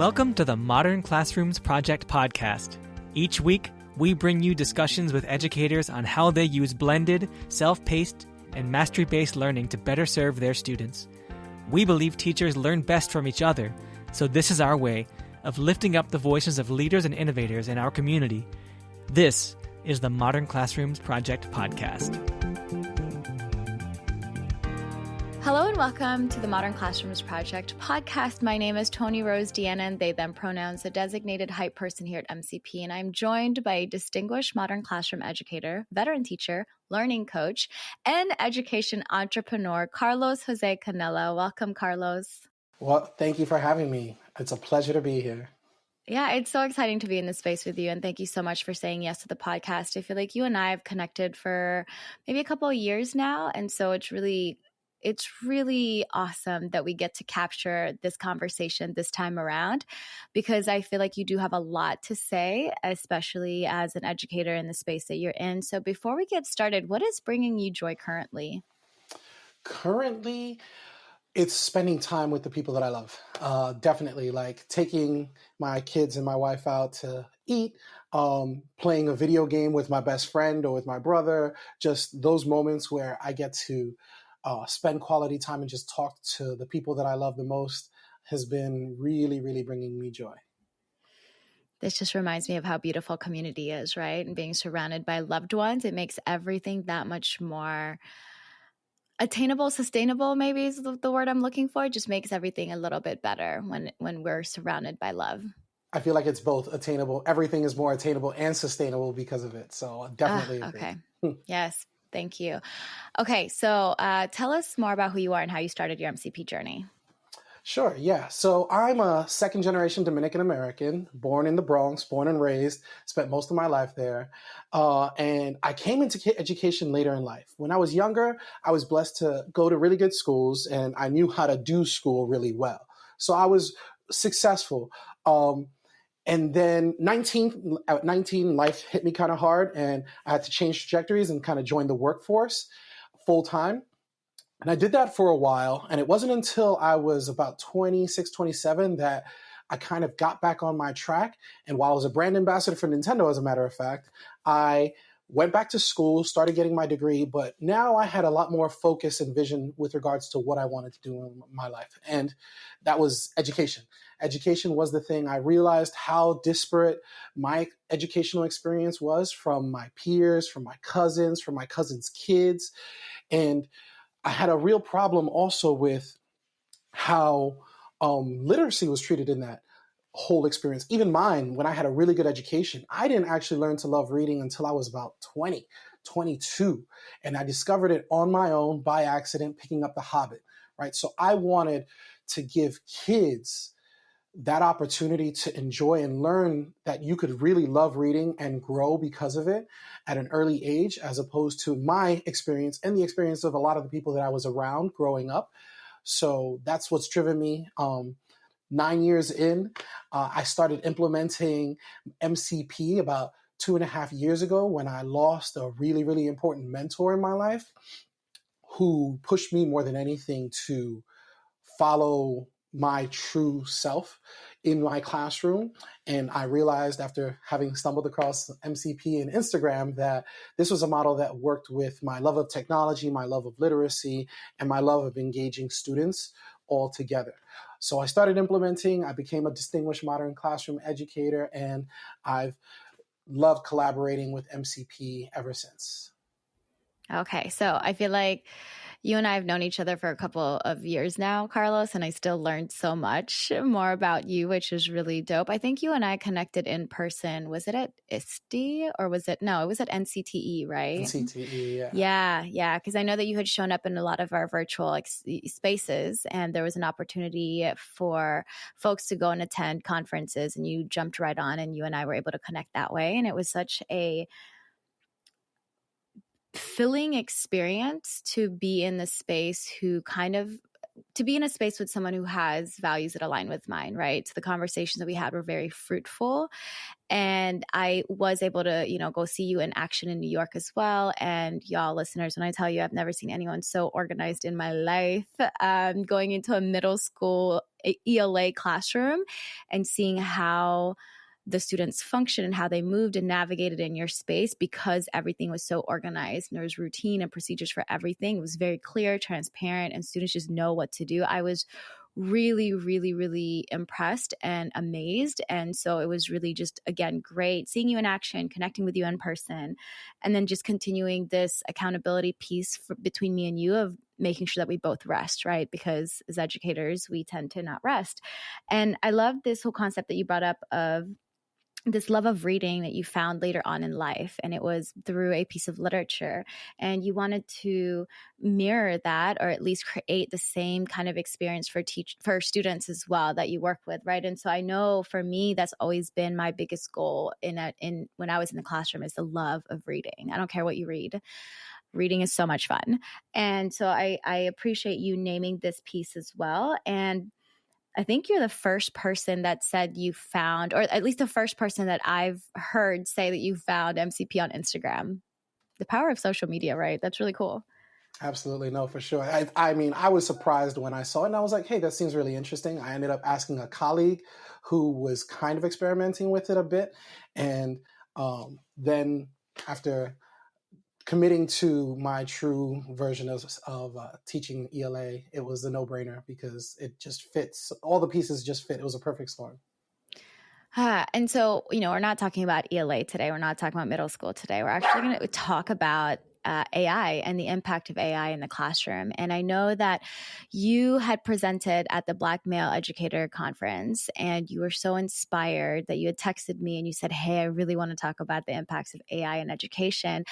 Welcome to the Modern Classrooms Project podcast. Each week, we bring you discussions with educators on how they use blended, self-paced, and mastery-based learning to better serve their students. We believe teachers learn best from each other, so this is our way of lifting up the voices of leaders and innovators in our community. This is the Modern Classrooms Project podcast. Hello and welcome to the Modern Classrooms Project podcast. My name is Tony Rose Deanna, and they them pronouns, a designated hype person here at MCP, and I'm joined by a distinguished modern classroom educator, veteran teacher, learning coach, and education entrepreneur, Carlos Jose Canela. Welcome, Carlos. Well, thank you for having me. It's a pleasure to be here. Yeah, it's so exciting to be in this space with you, and thank you so much for saying yes to the podcast. I feel like you and I have connected for maybe a couple of years now, and so it's really awesome that we get to capture this conversation this time around, because I feel like you do have a lot to say, especially as an educator in the space that you're in. So before we get started, what is bringing you joy currently? Currently, it's spending time with the people that I love. Definitely, like taking my kids and my wife out to eat, playing a video game with my best friend or with my brother, just those moments where I get to spend quality time and just talk to the people that I love the most has been really, really bringing me joy. This just reminds me of how beautiful community is, right? And being surrounded by loved ones, it makes everything that much more attainable, sustainable, maybe is the word I'm looking for. It just makes everything a little bit better when we're surrounded by love. I feel like it's both attainable. Everything is more attainable and sustainable because of it. So definitely. Okay. Yes. Thank you. Okay, so tell us more about who you are and how you started your MCP journey. Sure, yeah. So I'm a second generation Dominican American, born in the Bronx, born and raised, spent most of my life there. And I came into education later in life. When I was younger, I was blessed to go to really good schools, and I knew how to do school really well. So I was successful. And then at 19, life hit me kind of hard, and I had to change trajectories and kind of join the workforce full time. And I did that for a while. And it wasn't until I was about 26, 27 that I kind of got back on my track. And while I was a brand ambassador for Nintendo, as a matter of fact, I went back to school, started getting my degree, but now I had a lot more focus and vision with regards to what I wanted to do in my life. And that was education. Education was the thing. I realized how disparate my educational experience was from my peers, from my cousins' kids. And I had a real problem also with how literacy was treated in that whole experience. Even mine, when I had a really good education, I didn't actually learn to love reading until I was about 20, 22. And I discovered it on my own by accident, picking up The Hobbit, right? So I wanted to give kids that opportunity to enjoy and learn that you could really love reading and grow because of it at an early age, as opposed to my experience and the experience of a lot of the people that I was around growing up. So that's what's driven me. 9 years in, I started implementing MCP about 2.5 years ago when I lost a really, really important mentor in my life who pushed me more than anything to follow my true self in my classroom. And I realized after having stumbled across MCP and Instagram that this was a model that worked with my love of technology, my love of literacy, and my love of engaging students all together. So I started implementing, I became a distinguished modern classroom educator, and I've loved collaborating with MCP ever since. Okay, so I feel like you and I have known each other for a couple of years now, Carlos, and I still learned so much more about you, which is really dope. I think you and I connected in person. Was it at ISTE or was it? No, it was at NCTE, right? NCTE, yeah. Yeah, because I know that you had shown up in a lot of our virtual spaces, and there was an opportunity for folks to go and attend conferences, and you jumped right on, and you and I were able to connect that way. And it was such a filling experience to be in the space who kind of to be in a space with someone who has values that align with mine, right? So the conversations that we had were very fruitful. And I was able to, go see you in action in New York as well. And y'all listeners, when I tell you, I've never seen anyone so organized in my life, going into a middle school ELA classroom and seeing how the students function and how they moved and navigated in your space, because everything was so organized and there was routine and procedures for everything. It was very clear, transparent, and students just know what to do. I was really, really, really impressed and amazed. And so it was really just, again, great seeing you in action, connecting with you in person, and then just continuing this accountability piece between me and you of making sure that we both rest, right? Because as educators, we tend to not rest. And I love this whole concept that you brought up of this love of reading that you found later on in life. And it was through a piece of literature. And you wanted to mirror that, or at least create the same kind of experience for students as well that you work with, right? And so I know for me, that's always been my biggest goal in when I was in the classroom, is the love of reading. I don't care what you read. Reading is so much fun. And so I appreciate you naming this piece as well. And I think you're the first person that said you found, or at least the first person that I've heard say that you found MCP on Instagram. The power of social media, right? That's really cool. Absolutely. No, for sure. I mean, I was surprised when I saw it, and I was like, hey, that seems really interesting. I ended up asking a colleague who was kind of experimenting with it a bit. And then after committing to my true version of teaching ELA, it was a no-brainer because it just fits. All the pieces just fit. It was a perfect storm. And so, we're not talking about ELA today. We're not talking about middle school today. We're actually going to talk about AI and the impact of AI in the classroom. And I know that you had presented at the Black Male Educator Conference, and you were so inspired that you had texted me and you said, hey, I really want to talk about the impacts of AI in education.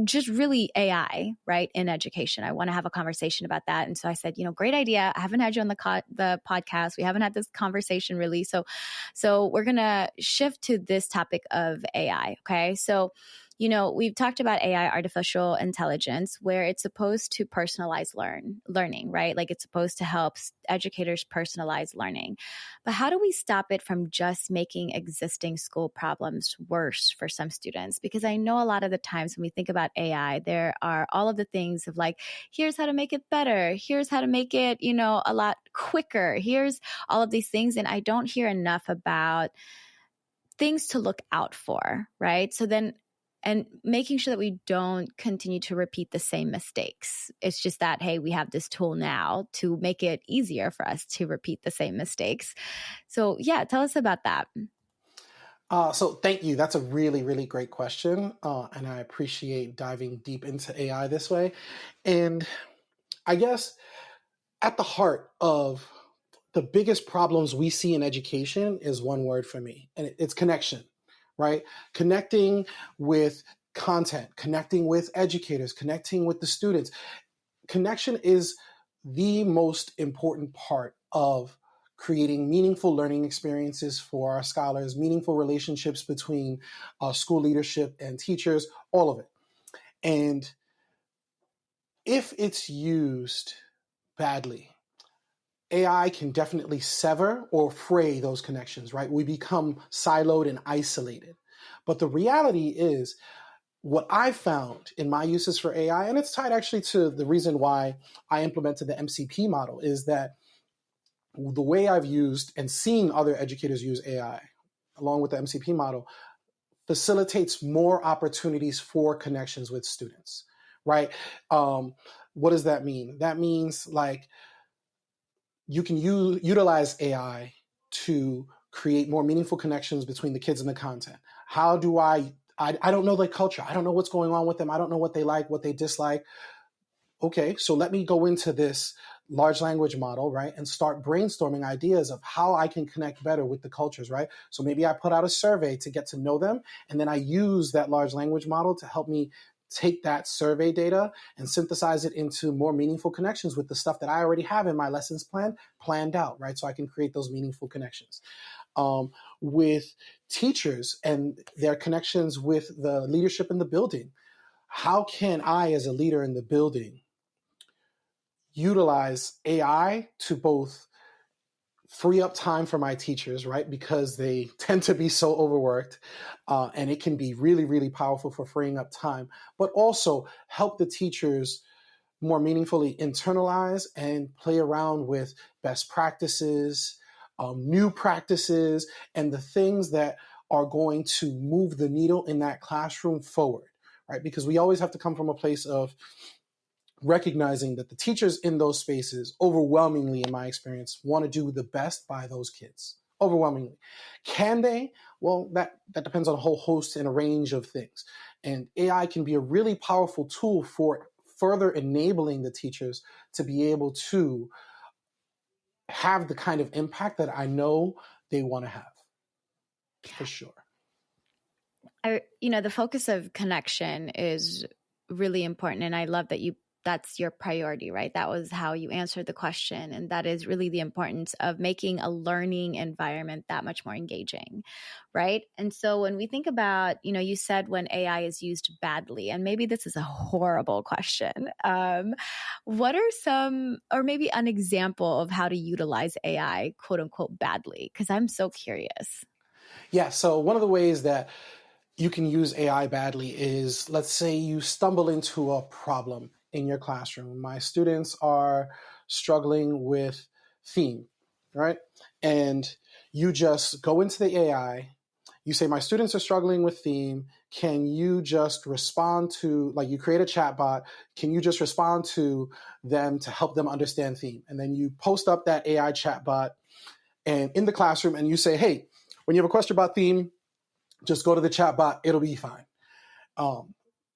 Just really AI, right, in education. I want to have a conversation about that. And so I said, great idea. I haven't had you on the podcast. We haven't had this conversation really. So we're going to shift to this topic of AI. Okay. So, we've talked about AI, artificial intelligence, where it's supposed to personalize learning, right? Like it's supposed to help educators personalize learning. But how do we stop it from just making existing school problems worse for some students? Because I know a lot of the times when we think about AI, there are all of the things of like, here's how to make it better. Here's how to make it, a lot quicker. Here's all of these things. And I don't hear enough about things to look out for, right? So then, and making sure that we don't continue to repeat the same mistakes. It's just that, hey, we have this tool now to make it easier for us to repeat the same mistakes. So yeah, tell us about that. So thank you. That's a really, really great question. And I appreciate diving deep into AI this way. And I guess at the heart of the biggest problems we see in education is one word for me, and it's connection. Right? Connecting with content, connecting with educators, connecting with the students. Connection is the most important part of creating meaningful learning experiences for our scholars, meaningful relationships between school leadership and teachers, all of it. And if it's used badly, AI can definitely sever or fray those connections, right? We become siloed and isolated. But the reality is, what I found in my uses for AI, and it's tied actually to the reason why I implemented the MCP model, is that the way I've used and seen other educators use AI, along with the MCP model, facilitates more opportunities for connections with students, right? What does that mean? That means like, you can utilize AI to create more meaningful connections between the kids and the content. How do I don't know their culture. I don't know what's going on with them. I don't know what they like, what they dislike. Okay, so let me go into this large language model, right, and start brainstorming ideas of how I can connect better with the cultures, right? So maybe I put out a survey to get to know them, and then I use that large language model to help me take that survey data and synthesize it into more meaningful connections with the stuff that I already have in my lessons planned out, right? So I can create those meaningful connections. With teachers and their connections with the leadership in the building, how can I, as a leader in the building, utilize AI to both free up time for my teachers, right? Because they tend to be so overworked, and it can be really, really powerful for freeing up time, but also help the teachers more meaningfully internalize and play around with best practices, new practices, and the things that are going to move the needle in that classroom forward, right? Because we always have to come from a place of recognizing that the teachers in those spaces, overwhelmingly, in my experience, want to do the best by those kids. Overwhelmingly. Can they? Well, that depends on a whole host and a range of things. And AI can be a really powerful tool for further enabling the teachers to be able to have the kind of impact that I know they want to have, for sure. The focus of connection is really important. And I love that that's your priority, right? That was how you answered the question. And that is really the importance of making a learning environment that much more engaging, right? And so when we think about, you said when AI is used badly, and maybe this is a horrible question. What are some, or maybe an example of how to utilize AI, quote unquote, badly? Because I'm so curious. Yeah. So one of the ways that you can use AI badly is, let's say you stumble into a problem in your classroom. My students are struggling with theme, right? And you just go into the AI, you say, my students are struggling with theme. Can you just respond to, like, you create a chatbot, can you just respond to them to help them understand theme? And then you post up that AI chatbot and in the classroom, and you say, hey, when you have a question about theme, just go to the chatbot, it'll be fine.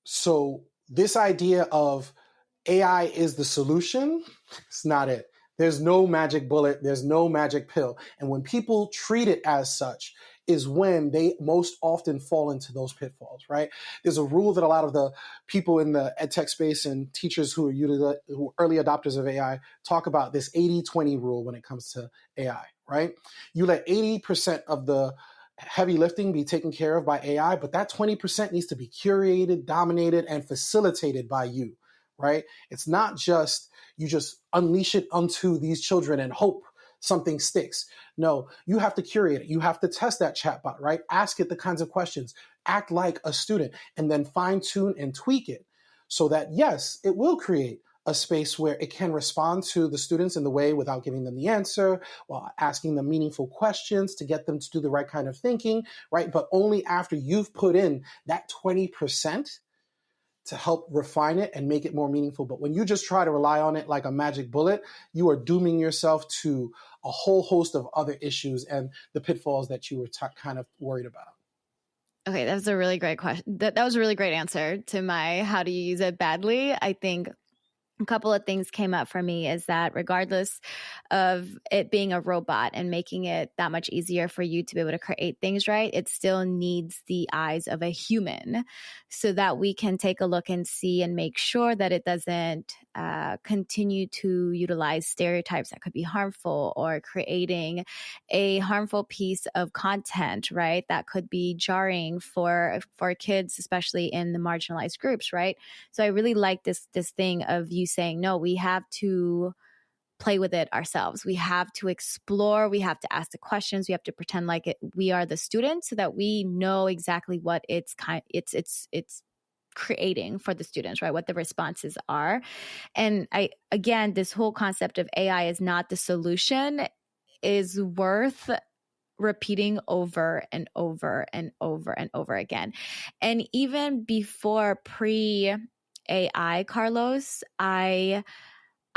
So this idea of AI is the solution, it's not it. There's no magic bullet, there's no magic pill. And when people treat it as such is when they most often fall into those pitfalls, right? There's a rule that a lot of the people in the ed tech space and teachers who are early adopters of AI talk about, this 80-20 rule when it comes to AI, right? You let 80% of the heavy lifting be taken care of by AI, but that 20% needs to be curated, dominated, and facilitated by you, right? It's not just you just unleash it onto these children and hope something sticks. No, you have to curate it. You have to test that chatbot, right? Ask it the kinds of questions, act like a student, and then fine tune and tweak it so that, yes, it will create a space where it can respond to the students in the way without giving them the answer, while asking them meaningful questions to get them to do the right kind of thinking, right? But only after you've put in that 20% to help refine it and make it more meaningful. But when you just try to rely on it like a magic bullet, you are dooming yourself to a whole host of other issues and the pitfalls that you were kind of worried about. Okay, that was a really great question. That was a really great answer to my how do you use it badly. I think a couple of things came up for me is that regardless of it being a robot and making it that much easier for you to be able to create things, right, it still needs the eyes of a human so that we can take a look and see and make sure that it doesn't continue to utilize stereotypes that could be harmful or creating a harmful piece of content, right, that could be jarring for kids, especially in the marginalized groups, right? So I really like this thing of you saying, no, we have to play with it ourselves. We have to explore. We have to ask the questions. We have to pretend like we are the students so that we know exactly what it's creating for the students, right? What the responses are. And again, this whole concept of AI is not the solution is worth repeating over and over and over and over again. And even before pre-AI, Carlos,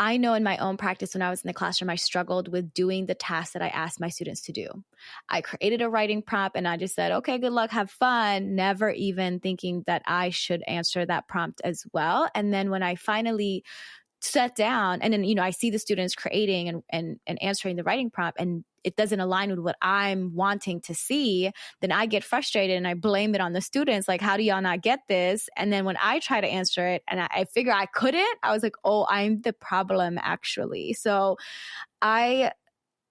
I know in my own practice when I was in the classroom, I struggled with doing the tasks that I asked my students to do. I created a writing prompt and I just said, okay, good luck, have fun, never even thinking that I should answer that prompt as well. And then when I finally sat down and then, I see the students creating and answering the writing prompt and it doesn't align with what I'm wanting to see, then I get frustrated and I blame it on the students. Like, how do y'all not get this? And then when I try to answer it and I figure I couldn't, I was like, oh, I'm the problem actually. So I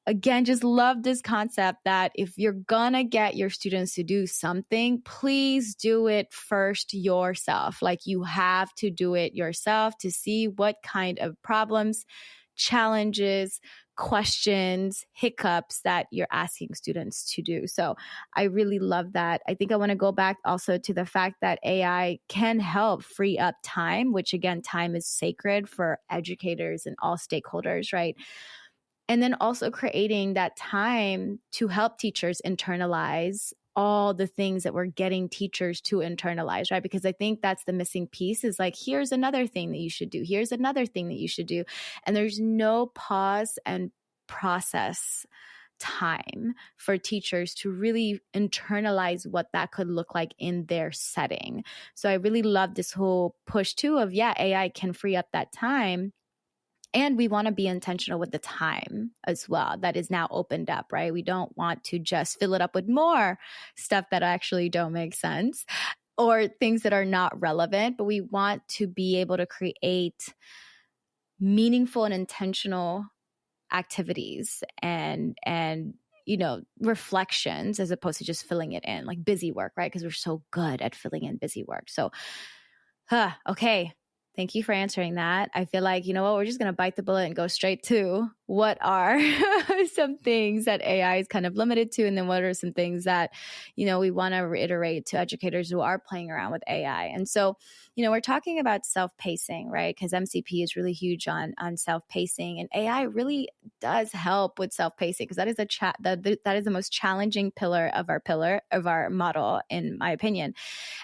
again, just love this concept that if you're gonna get your students to do something, please do it first yourself. Like, you have to do it yourself to see what kind of problems, challenges, questions, hiccups that you're asking students to do. So I really love that. I think I want to go back also to the fact that AI can help free up time, which again, time is sacred for educators and all stakeholders, right? And then also creating that time to help teachers internalize all the things that we're getting teachers to internalize, right? Because I think that's the missing piece, is like, here's another thing that you should do. Here's another thing that you should do. And there's no pause and process time for teachers to really internalize what that could look like in their setting. So I really love this whole push too of, yeah, AI can free up that time. And we want to be intentional with the time as well that is now opened up, right? We don't want to just fill it up with more stuff that actually don't make sense or things that are not relevant, but we want to be able to create meaningful and intentional activities and reflections, as opposed to just filling it in, like busy work, right? Because we're so good at filling in busy work. So, okay. Thank you for answering that. I feel like, you know what, we're just going to bite the bullet and go straight to what are some things that AI is kind of limited to, and then what are some things that, we want to reiterate to educators who are playing around with AI. And so, we're talking about self-pacing, right? Because MCP is really huge on self-pacing, and AI really does help with self-pacing, because that is that is the most challenging pillar of our model, in my opinion.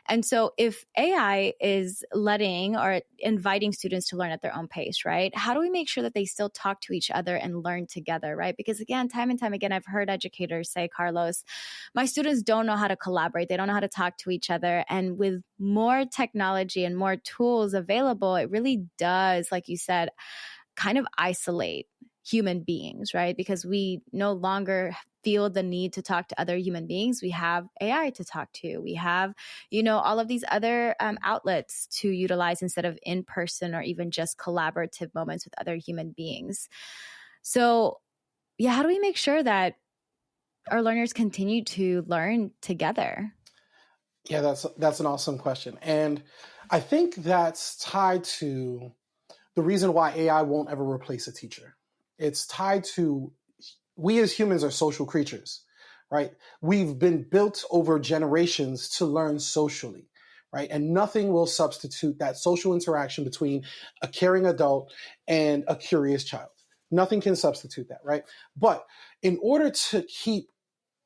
And so if AI is letting or inviting students to learn at their own pace, right? How do we make sure that they still talk to each other and learn together, right? Because again, time and time again, I've heard educators say, Carlos, my students don't know how to collaborate. They don't know how to talk to each other. And with more technology and more tools available, it really does, like you said, kind of isolate human beings, right? Because we no longer feel the need to talk to other human beings. We have AI to talk to. We have, all of these other outlets to utilize instead of in-person or even just collaborative moments with other human beings. So, yeah, how do we make sure that our learners continue to learn together? Yeah, that's an awesome question. And I think that's tied to the reason why AI won't ever replace a teacher. It's tied to, we as humans are social creatures, right? We've been built over generations to learn socially, right? And nothing will substitute that social interaction between a caring adult and a curious child. Nothing can substitute that, right? But in order to keep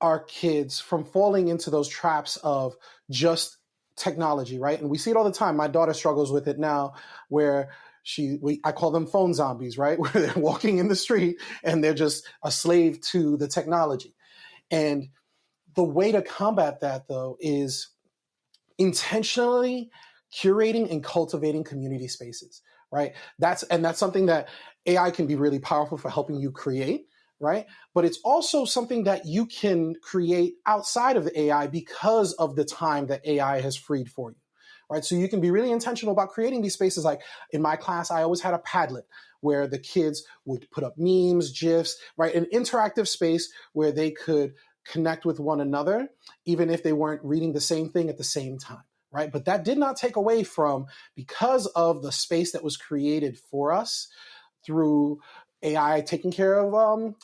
our kids from falling into those traps of just technology, right? And we see it all the time. My daughter struggles with it now, where I call them phone zombies, right? Where they're walking in the street and they're just a slave to the technology. And the way to combat that, though, is intentionally curating and cultivating community spaces, right? That's something that AI can be really powerful for helping you create, right? But it's also something that you can create outside of the AI because of the time that AI has freed for you, right? So you can be really intentional about creating these spaces. Like in my class, I always had a Padlet where the kids would put up memes, GIFs, right? An interactive space where they could connect with one another, even if they weren't reading the same thing at the same time, right? But that did not take away from, because of the space that was created for us through AI taking care of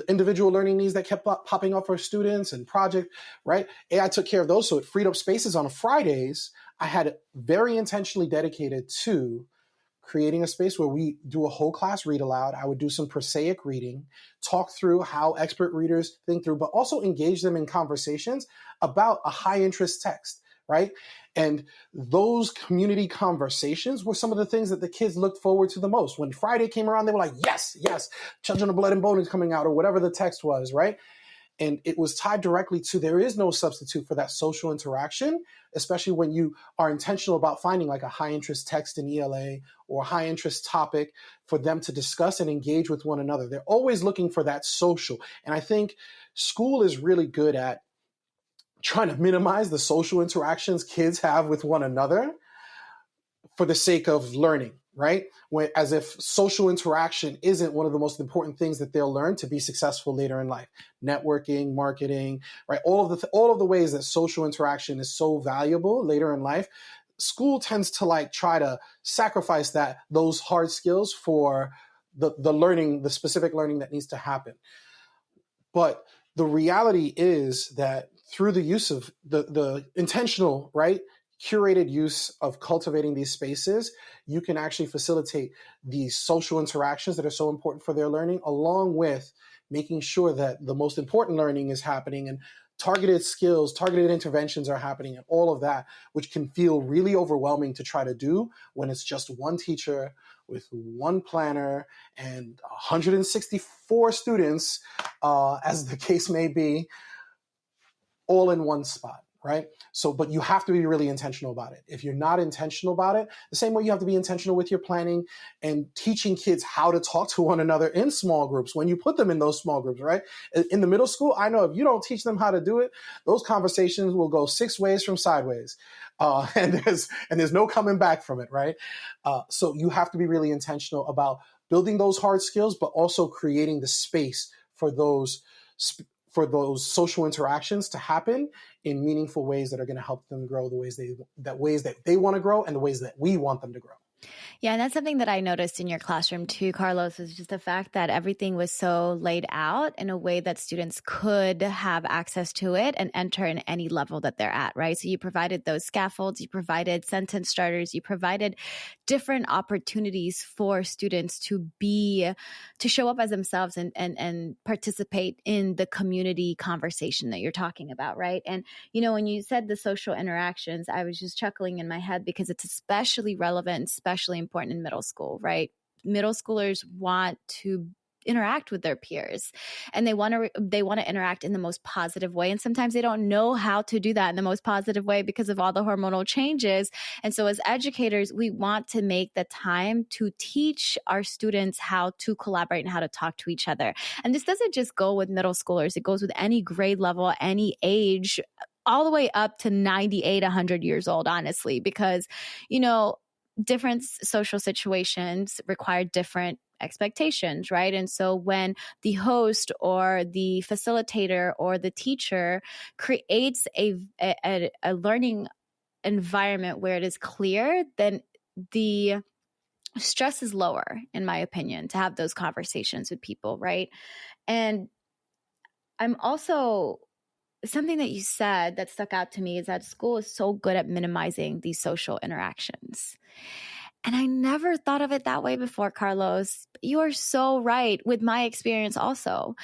individual learning needs that kept popping up for students and project, right? AI took care of those, so it freed up spaces on Fridays. I had it very intentionally dedicated to creating a space where we do a whole class read aloud. I would do some prosaic reading, talk through how expert readers think through, but also engage them in conversations about a high interest text, right? And those community conversations were some of the things that the kids looked forward to the most. When Friday came around, they were like, yes, Children of Blood and Bone is coming out, or whatever the text was, right? And it was tied directly to, there is no substitute for that social interaction, especially when you are intentional about finding like a high interest text in ELA or a high interest topic for them to discuss and engage with one another. They're always looking for that social. And I think school is really good at trying to minimize the social interactions kids have with one another for the sake of learning, right? As if social interaction isn't one of the most important things that they'll learn to be successful later in life. Networking, marketing, right? All of the ways that social interaction is so valuable later in life. School tends to like try to sacrifice those hard skills for the learning, the specific learning that needs to happen. But the reality is that through the use of the intentional, right, curated use of cultivating these spaces, you can actually facilitate these social interactions that are so important for their learning, along with making sure that the most important learning is happening and targeted skills, targeted interventions are happening, and all of that, which can feel really overwhelming to try to do when it's just one teacher with one planner and 164 students, as the case may be, all in one spot, right? So, but you have to be really intentional about it. If you're not intentional about it, the same way you have to be intentional with your planning and teaching kids how to talk to one another in small groups when you put them in those small groups, right? In the middle school, I know if you don't teach them how to do it, those conversations will go 6 ways from sideways. And there's no coming back from it, right? So you have to be really intentional about building those hard skills, but also creating the space for those social interactions to happen in meaningful ways that are going to help them grow the ways that they want to grow and the ways that we want them to grow. Yeah, and that's something that I noticed in your classroom too, Carlos, is just the fact that everything was so laid out in a way that students could have access to it and enter in any level that they're at, right? So you provided those scaffolds, you provided sentence starters, you provided different opportunities for students to show up as themselves and participate in the community conversation that you're talking about, right? And, when you said the social interactions, I was just chuckling in my head because it's especially relevant, especially important in middle school, right? Middle schoolers want to interact with their peers and they want to interact in the most positive way. And sometimes they don't know how to do that in the most positive way because of all the hormonal changes. And so as educators, we want to make the time to teach our students how to collaborate and how to talk to each other. And this doesn't just go with middle schoolers. It goes with any grade level, any age, all the way up to 98, 100 years old, honestly, because, different social situations require different expectations, right? And so when the host or the facilitator or the teacher creates a learning environment where it is clear, then the stress is lower, in my opinion, to have those conversations with people, right? And I'm also something that you said that stuck out to me is that school is so good at minimizing these social interactions. And I never thought of it that way before, Carlos. You are so right with my experience also.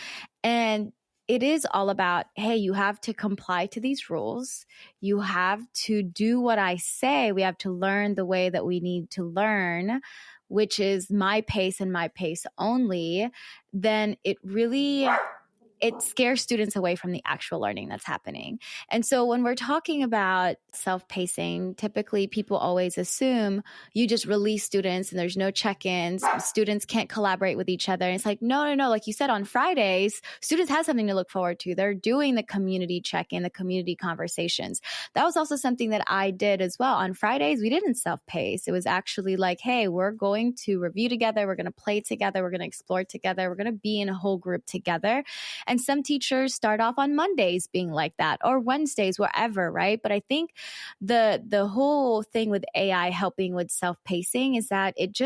And it is all about, hey, you have to comply to these rules. You have to do what I say. We have to learn the way that we need to learn, which is my pace and my pace only. Then it scares students away from the actual learning that's happening. And so when we're talking about self-pacing, typically people always assume you just release students and there's no check-ins. Students can't collaborate with each other. And it's like, no. Like you said, on Fridays, students have something to look forward to. They're doing the community check-in, the community conversations. That was also something that I did as well. On Fridays, we didn't self-pace. It was actually like, hey, we're going to review together. We're going to play together. We're going to explore together. We're going to be in a whole group together. And some teachers start off on Mondays being like that, or Wednesdays, wherever, right? But I think the whole thing with AI helping with self-pacing is that it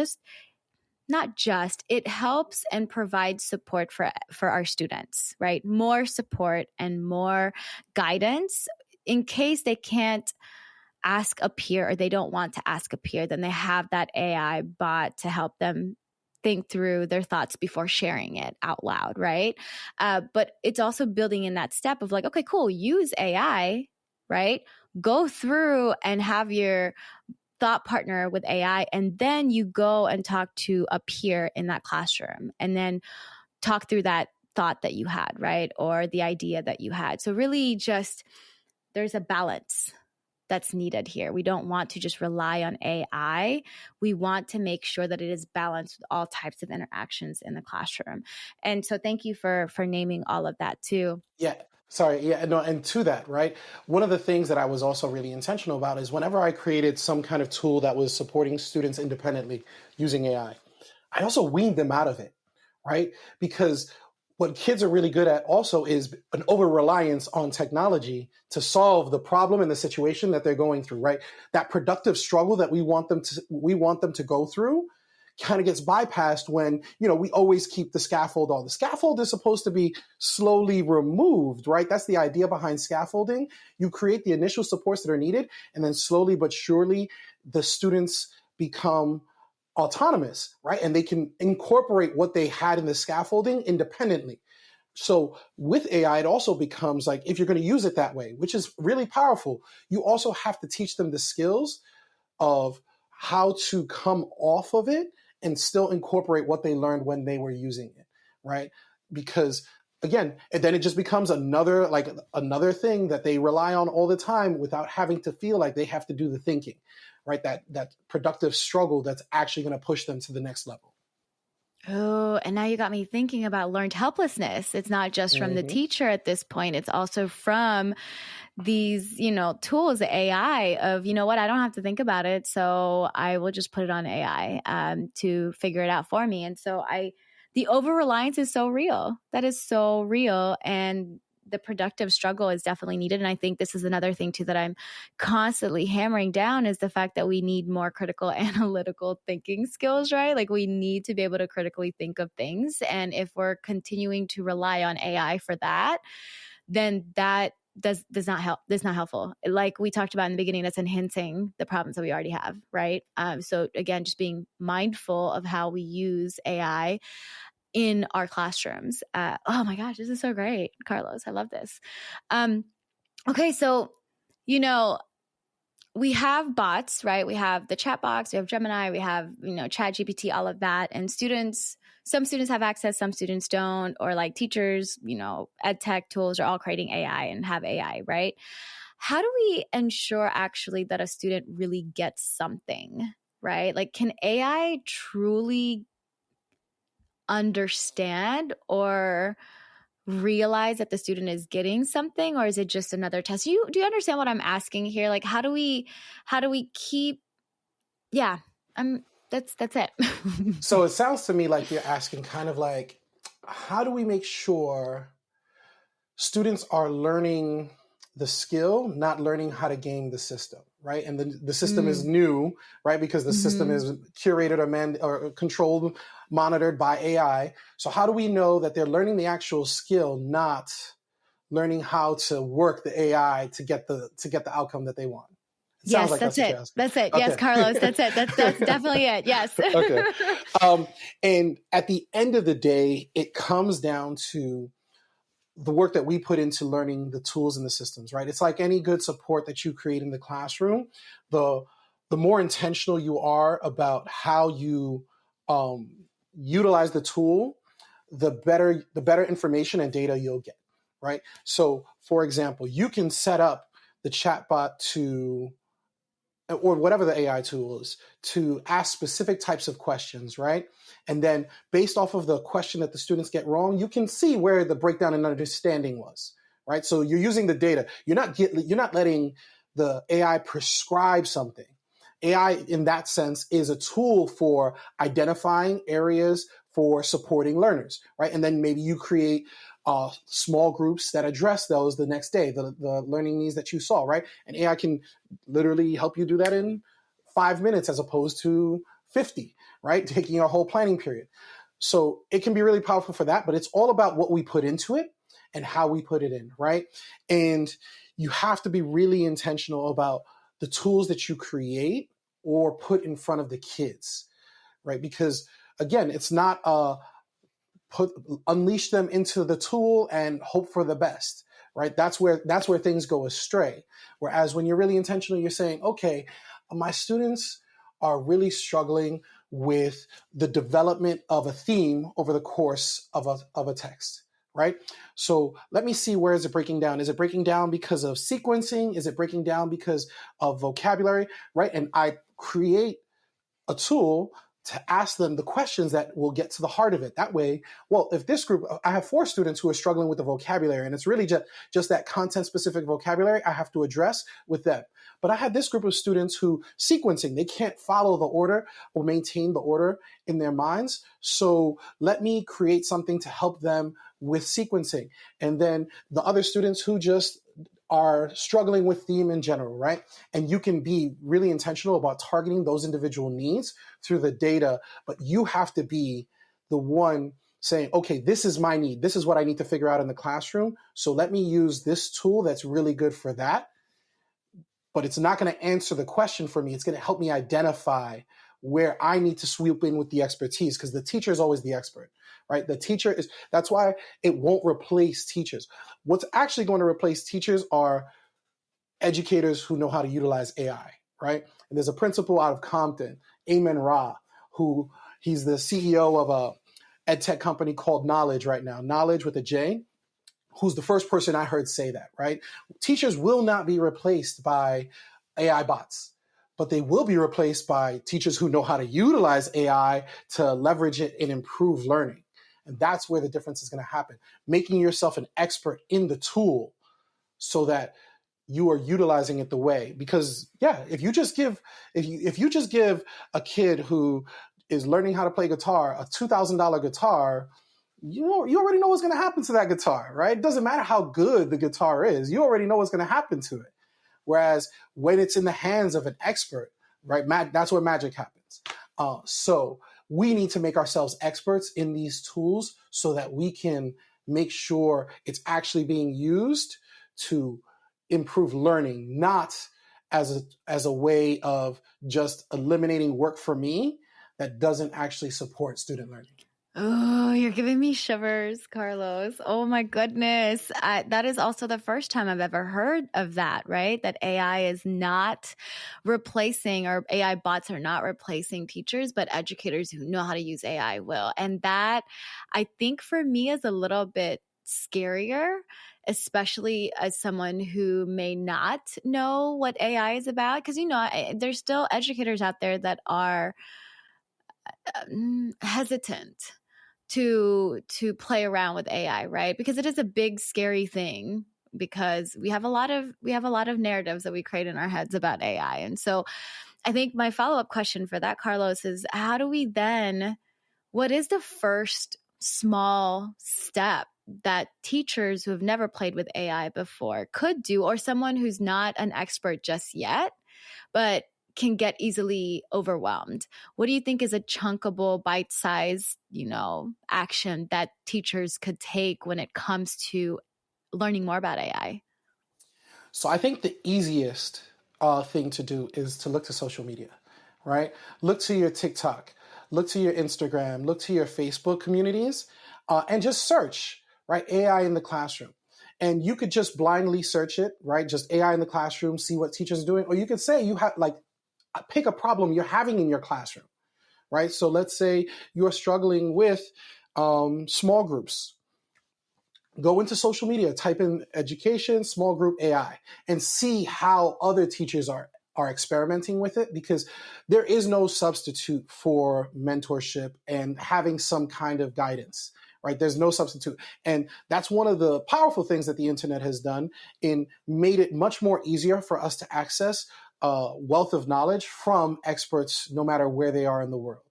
helps and provides support for our students, right? More support and more guidance in case they can't ask a peer or they don't want to ask a peer, then they have that AI bot to help them think through their thoughts before sharing it out loud, right? But it's also building in that step of like, okay, cool, use AI, right? Go through and have your thought partner with AI, and then you go and talk to a peer in that classroom and then talk through that thought that you had, right? Or the idea that you had. So really just there's a balance that's needed here. We don't want to just rely on AI. We want to make sure that it is balanced with all types of interactions in the classroom. And so thank you for naming all of that too. Yeah. Sorry, yeah, no, and to that, right? One of the things that I was also really intentional about is whenever I created some kind of tool that was supporting students independently using AI, I also weaned them out of it, right? Because what kids are really good at also is an over-reliance on technology to solve the problem and the situation that they're going through, right? That productive struggle that we want them to go through kind of gets bypassed when, we always keep the scaffold on. The scaffold is supposed to be slowly removed, right? That's the idea behind scaffolding. You create the initial supports that are needed, and then slowly but surely the students become autonomous, right? And they can incorporate what they had in the scaffolding independently. So with AI, it also becomes like, if you're going to use it that way, which is really powerful, you also have to teach them the skills of how to come off of it and still incorporate what they learned when they were using it, right? Because again, and then it just becomes another thing that they rely on all the time without having to feel like they have to do the thinking, right? That productive struggle that's actually going to push them to the next level. Oh, and now you got me thinking about learned helplessness. It's not just from the teacher at this point. It's also from these, tools, the AI of, I don't have to think about it. So I will just put it on AI to figure it out for me. And so the over-reliance is so real. That is so real. And the productive struggle is definitely needed. And I think this is another thing too that I'm constantly hammering down is the fact that we need more critical analytical thinking skills, right? Like we need to be able to critically think of things. And if we're continuing to rely on AI for that, then that does not help. That's not helpful. Like we talked about in the beginning, that's enhancing the problems that we already have, right? So again, just being mindful of how we use AI in our classrooms. Oh my gosh, this is so great, Carlos. I love this. Okay, so, we have bots, right? We have the chat box, we have Gemini, we have, Chat GPT, all of that. And some students have access, some students don't, or like teachers, ed tech tools are all creating AI and have AI, right? How do we ensure actually that a student really gets something, right? Like, can AI truly understand or realize that the student is getting something, or is it just another test? Do you understand what I'm asking here? Like, how do we keep? Yeah, that's it. So it sounds to me like you're asking kind of like, how do we make sure students are learning the skill, not learning how to game the system, right? And the system is new, right? Because the system is curated or controlled, monitored by AI. So how do we know that they're learning the actual skill, not learning how to work the AI to get the outcome that they want? Yes, like that's it. That's it. Okay. Yes, Carlos, that's it. That's definitely it. Yes. Okay. And at the end of the day, it comes down to the work that we put into learning the tools and the systems, right? It's like any good support that you create in the classroom. The more intentional you are about how you utilize the tool, the better information and data you'll get, right? So, for example, you can set up the chatbot or whatever the AI tool is, to ask specific types of questions, right? And then based off of the question that the students get wrong, you can see where the breakdown in understanding was, right? So you're using the data. You're not letting the AI prescribe something. AI, in that sense, is a tool for identifying areas for supporting learners, right? And then maybe you create small groups that address those the next day, the learning needs that you saw, right? And AI can literally help you do that in 5 minutes as opposed to 50, right? Taking a whole planning period. So it can be really powerful for that, but it's all about what we put into it and how we put it in, right? And you have to be really intentional about the tools that you create or put in front of the kids, right? Because again, it's not unleash them into the tool and hope for the best, right? That's where things go astray. Whereas when you're really intentional, you're saying, okay, my students are really struggling with the development of a theme over the course of a text, right? So let me see, where is it breaking down? Is it breaking down because of sequencing? Is it breaking down because of vocabulary, right? And I create a tool to ask them the questions that will get to the heart of it. That way, well, if this group, I have 4 students who are struggling with the vocabulary, and it's really just that content-specific vocabulary I have to address with them. But I had this group of students who sequencing, they can't follow the order or maintain the order in their minds. So let me create something to help them with sequencing. And then the other students who just are struggling with theme in general, right? And you can be really intentional about targeting those individual needs through the data, but you have to be the one saying, okay, this is my need. This is what I need to figure out in the classroom. So let me use this tool that's really good for that. But it's not going to answer the question for me. It's going to help me identify where I need to swoop in with the expertise, because the teacher is always the expert, right? The teacher is, that's why it won't replace teachers. What's actually going to replace teachers are educators who know how to utilize AI, right? And there's a principal out of Compton, Amen Ra, who he's the CEO of a ed tech company called Knowledge right now, Knowledge with a J, who's the first person I heard say that, right? Teachers will not be replaced by AI bots, but they will be replaced by teachers who know how to utilize AI to leverage it and improve learning. And that's where the difference is going to happen. Making yourself an expert in the tool so that you are utilizing it the way. Because if you just give a kid who is learning how to play guitar a $2,000 guitar, you already know what's going to happen to that guitar, right? It doesn't matter how good the guitar is. You already know what's going to happen to it. Whereas when it's in the hands of an expert, right, that's where magic happens. So we need to make ourselves experts in these tools so that we can make sure it's actually being used to improve learning, not as a way of just eliminating work for me that doesn't actually support student learning. Oh, you're giving me shivers, Carlos. Oh my goodness. That is also the first time I've ever heard of that, right? That AI is not replacing, or AI bots are not replacing teachers, but educators who know how to use AI will. And that, I think for me, is a little bit scarier, especially as someone who may not know what AI is about. Because, there's still educators out there that are hesitant to play around with AI, right? Because it is a big, scary thing, because we have a lot of narratives that we create in our heads about AI. And so I think my follow-up question for that, Carlos, is what is the first small step that teachers who have never played with AI before could do, or someone who's not an expert just yet, but can get easily overwhelmed? What do you think is a chunkable, bite-sized, action that teachers could take when it comes to learning more about AI? So I think the easiest thing to do is to look to social media, right? Look to your TikTok, look to your Instagram, look to your Facebook communities, and just search, right? AI in the classroom. And you could just blindly search it, right? Just AI in the classroom, see what teachers are doing. Or you could say you have pick a problem you're having in your classroom, right? So let's say you're struggling with small groups. Go into social media, type in education, small group AI, and see how other teachers are experimenting with it, because there is no substitute for mentorship and having some kind of guidance, right? There's no substitute. And that's one of the powerful things that the internet has done in made it much more easier for us to access wealth of knowledge from experts, no matter where they are in the world,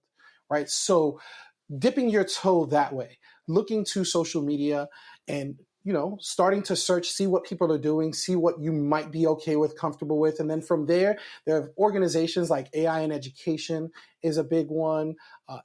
right? So dipping your toe that way, looking to social media and, starting to search, see what people are doing, see what you might be okay with, comfortable with. And then from there are organizations like AI in Education is a big one,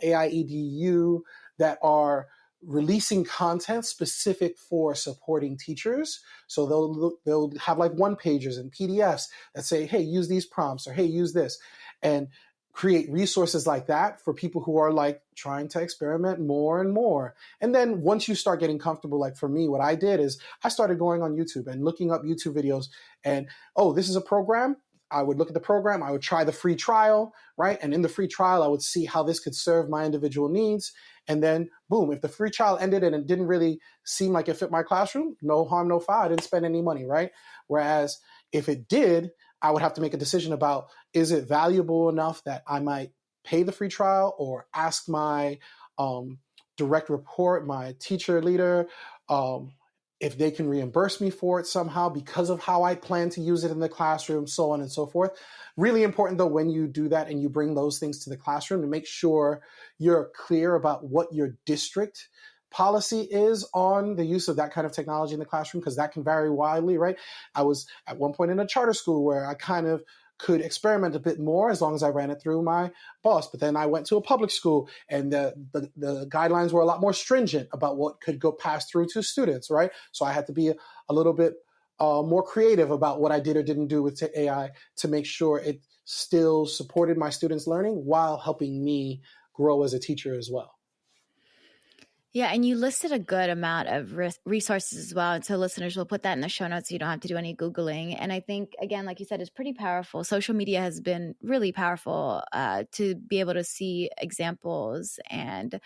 AI EDU, that are releasing content specific for supporting teachers. So they'll have one-pagers and PDFs that say, hey, use these prompts, or hey, use this, and create resources like that for people who are trying to experiment more and more. And then once you start getting comfortable, for me, what I did is I started going on YouTube and looking up YouTube videos, and, oh, this is a program. I would look at the program, I would try the free trial, right? And in the free trial, I would see how this could serve my individual needs. And then, boom, if the free trial ended and it didn't really seem like it fit my classroom, no harm, no foul. I didn't spend any money, right? Whereas if it did, I would have to make a decision about, is it valuable enough that I might pay the free trial or ask my direct report, my teacher leader, if they can reimburse me for it somehow because of how I plan to use it in the classroom, so on and so forth. Really important, though, when you do that and you bring those things to the classroom, to make sure you're clear about what your district policy is on the use of that kind of technology in the classroom, because that can vary widely, right? I was at one point in a charter school where I kind of could experiment a bit more as long as I ran it through my boss. But then I went to a public school and the guidelines were a lot more stringent about what could go pass through to students, right? So I had to be a little bit more creative about what I did or didn't do with AI to make sure it still supported my students' learning while helping me grow as a teacher as well. Yeah, and you listed a good amount of resources as well. And so listeners will put that in the show notes so you don't have to do any Googling. And I think, again, like you said, it's pretty powerful. Social media has been really powerful to be able to see examples and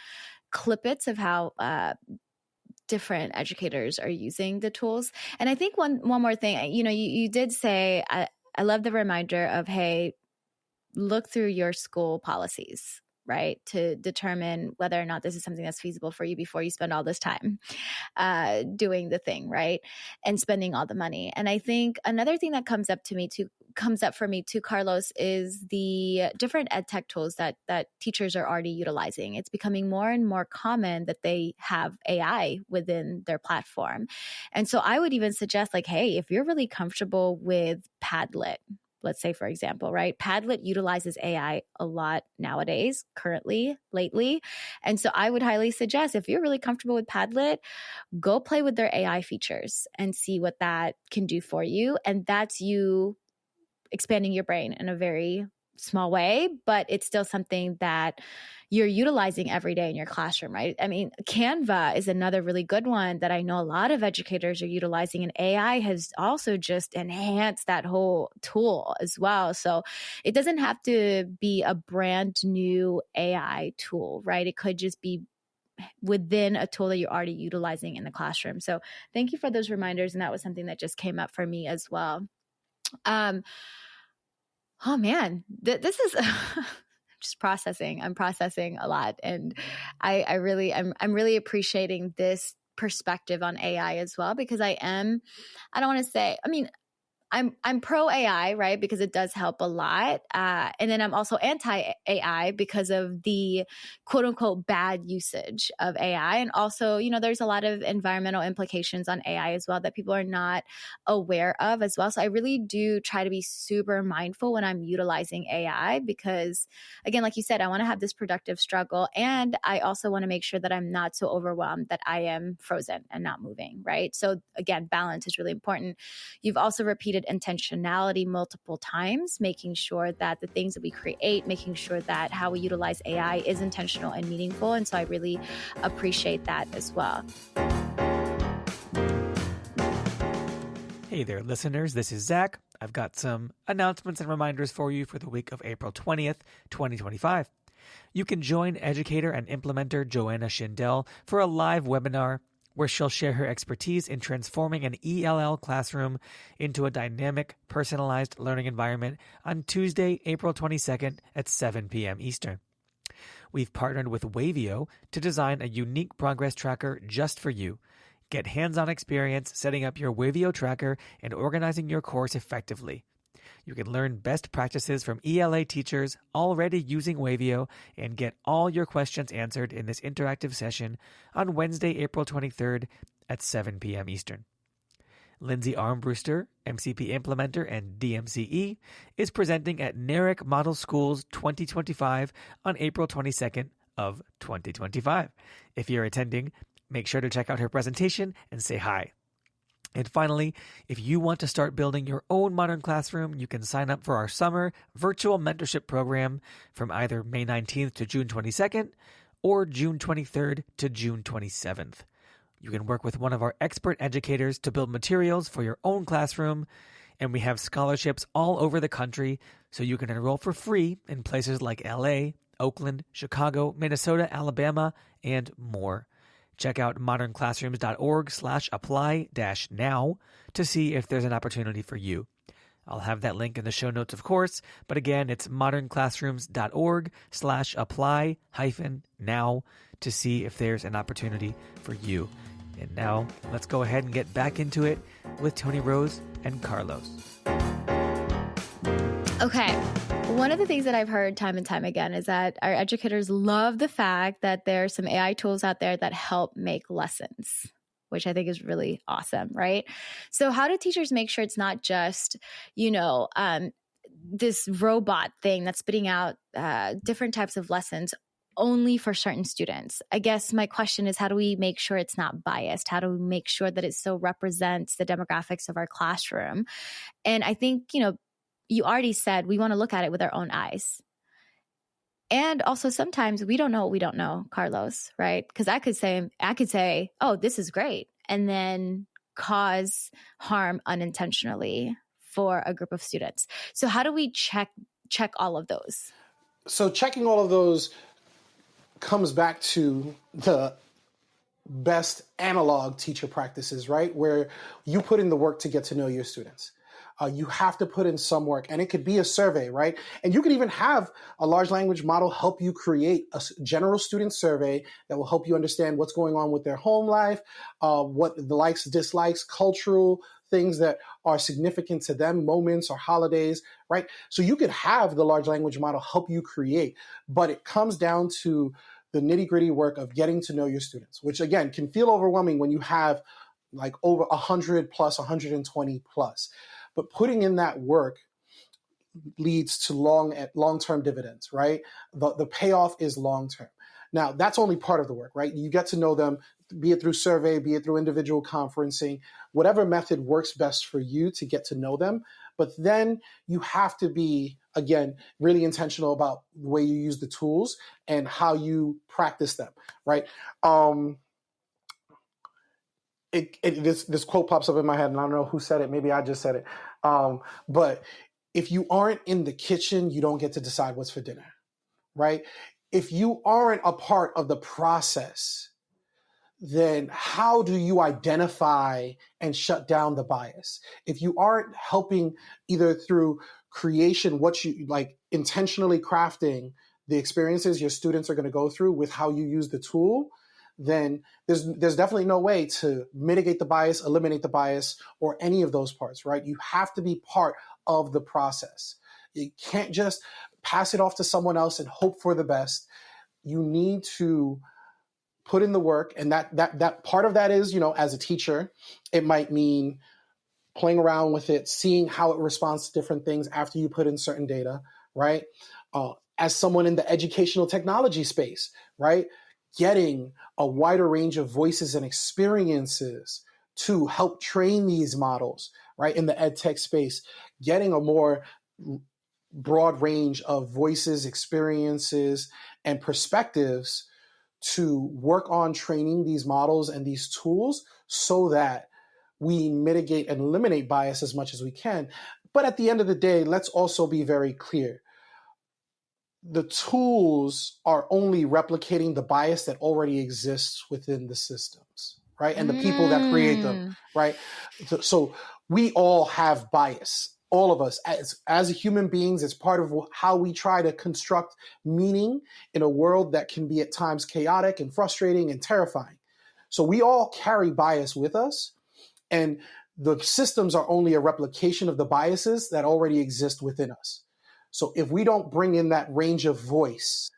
clippets of how different educators are using the tools. And I think one more thing, you did say, I love the reminder of, hey, look through your school policies, right, to determine whether or not this is something that's feasible for you before you spend all this time doing the thing, right, and spending all the money. And I think another thing that comes up for me too, Carlos, is the different ed tech tools that teachers are already utilizing. It's becoming more and more common that they have AI within their platform. And so I would even suggest, like, hey, if you're really comfortable with Padlet, let's say, for example, right? Padlet utilizes AI a lot nowadays, lately. And so I would highly suggest, if you're really comfortable with Padlet, go play with their AI features and see what that can do for you. And that's you expanding your brain in a very small way, but it's still something that you're utilizing every day in your classroom, right? I mean, Canva is another really good one that I know a lot of educators are utilizing, and AI has also just enhanced that whole tool as well. So it doesn't have to be a brand new AI tool, right? It could just be within a tool that you're already utilizing in the classroom. So thank you for those reminders. And that was something that just came up for me as well. Oh man, this is just processing. I'm processing a lot, and I'm really appreciating this perspective on AI as well, because I don't want to say, I mean, I'm pro AI, right? Because it does help a lot. And then I'm also anti AI because of the quote unquote bad usage of AI. And also, there's a lot of environmental implications on AI as well that people are not aware of as well. So I really do try to be super mindful when I'm utilizing AI because, again, like you said, I want to have this productive struggle. And I also want to make sure that I'm not so overwhelmed that I am frozen and not moving, right? So again, balance is really important. You've also repeated intentionality multiple times, making sure that the things that we create, making sure that how we utilize AI is intentional and meaningful. And so I really appreciate that as well. Hey there, listeners. This is Zach. I've got some announcements and reminders for you for the week of April 20th, 2025. You can join educator and implementer Joanna Schindel for a live webinar where she'll share her expertise in transforming an ELL classroom into a dynamic, personalized learning environment on Tuesday, April 22nd at 7 p.m. Eastern. We've partnered with Wavio to design a unique progress tracker just for you. Get hands-on experience setting up your Wavio tracker and organizing your course effectively. You can learn best practices from ELA teachers already using Wavio and get all your questions answered in this interactive session on Wednesday, April 23rd at 7 p.m. Eastern. Lindsay Armbruster, MCP Implementer and DMCE, is presenting at NERIC Model Schools 2025 on April 22nd of 2025. If you're attending, make sure to check out her presentation and say hi. And finally, if you want to start building your own modern classroom, you can sign up for our summer Virtual Mentorship Program from either May 19th to June 22nd or June 23rd to June 27th. You can work with one of our expert educators to build materials for your own classroom, and we have scholarships all over the country, so you can enroll for free in places like LA, Oakland, Chicago, Minnesota, Alabama, and more. Check out modernclassrooms.org/apply-now to see if there's an opportunity for you. I'll have that link in the show notes, of course. But again, it's modernclassrooms.org/apply-now to see if there's an opportunity for you. And now let's go ahead and get back into it with Tony Rose and Carlos. Okay. One of the things that I've heard time and time again is that our educators love the fact that there are some AI tools out there that help make lessons, which I think is really awesome, right? So how do teachers make sure it's not just, this robot thing that's spitting out different types of lessons only for certain students? I guess my question is, how do we make sure it's not biased? How do we make sure that it still represents the demographics of our classroom? And I think, you already said we want to look at it with our own eyes. And also sometimes we don't know what we don't know, Carlos, right? Because I could say, oh, this is great, and then cause harm unintentionally for a group of students. So how do we check all of those? So checking all of those comes back to the best analog teacher practices, right? Where you put in the work to get to know your students. You have to put in some work, and it could be a survey, right? And you could even have a large language model help you create a general student survey that will help you understand what's going on with their home life, what the likes, dislikes, cultural things that are significant to them, moments or holidays, right? So you could have the large language model help you create, but it comes down to the nitty-gritty work of getting to know your students, which again can feel overwhelming when you have like over 100 plus, 120 plus. But putting in that work leads to long-term dividends, right? The payoff is long-term. Now, that's only part of the work, right? You get to know them, be it through survey, be it through individual conferencing, whatever method works best for you to get to know them. But then you have to be, again, really intentional about the way you use the tools and how you practice them, right? This quote pops up in my head, and I don't know who said it. Maybe I just said it. But if you aren't in the kitchen, you don't get to decide what's for dinner, right? If you aren't a part of the process, then how do you identify and shut down the bias? If you aren't helping either through creation, what you like intentionally crafting the experiences your students are going to go through with how you use the tool, then there's definitely no way to mitigate the bias, eliminate the bias, or any of those parts, right? You have to be part of the process. You can't just pass it off to someone else and hope for the best. You need to put in the work, and that part of that is, as a teacher, it might mean playing around with it, seeing how it responds to different things after you put in certain data, right? As someone in the educational technology space, right? Getting a wider range of voices and experiences to help train these models, right? In the ed tech space, getting a more broad range of voices, experiences, and perspectives to work on training these models and these tools so that we mitigate and eliminate bias as much as we can. But at the end of the day, let's also be very clear. The tools are only replicating the bias that already exists within the systems, right? And the people that create them, right? So we all have bias, all of us as human beings. It's part of how we try to construct meaning in a world that can be at times chaotic and frustrating and terrifying. So we all carry bias with us, and the systems are only a replication of the biases that already exist within us. So if we don't bring in that range of voice